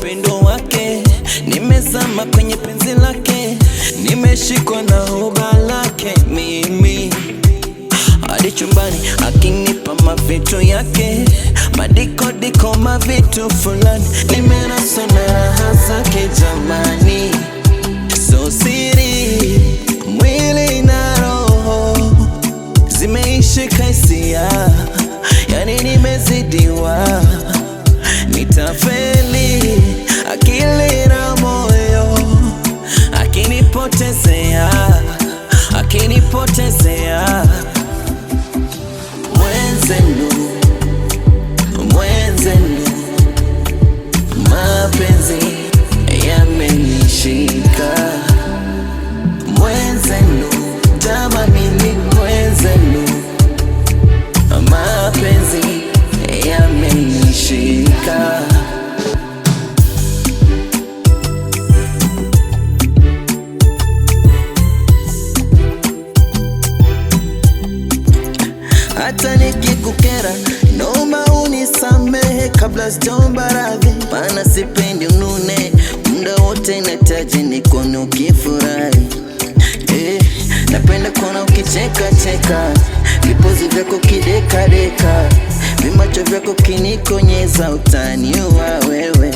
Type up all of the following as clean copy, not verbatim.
upendo wake, nimezama kwenye penzi lake, nimeshikwa na huba lake mimi. Hadi chumbani akinipa mavitu yake, madikodiko mavitu fulani, nimenaswa na raha zake jamani. So siri, mwili na roho zimeishika hisia, yani nimezidiwa, nitafeli akili na moyo, akinipotezea, akinipotezea. Mwenzenu, mwenzenu, mapenzi yamenishika. Mwenzenu, jama mimi mwenzenu, mapenzi yamenishika. Hata nikikukera naomba unisamehe kabla sijaomba radhi, maana sipendi unune, muda wote nahitaji nikuone ukifurahi. Napenda kuona ukicheka cheka, vipozi vyako kideka deka, vimacho vyako kinikonyeza, utaniua wewe.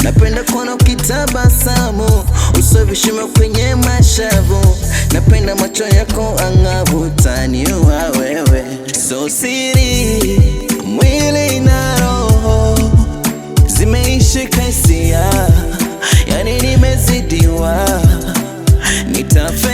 Napenda kuona ukitabasamu, uso vishimo kwenye mashavu, napenda macho yako angavu, utaniua wewe. So siri, mwili na roho zimeishika hisia, yani nimezidiwa, nitafeli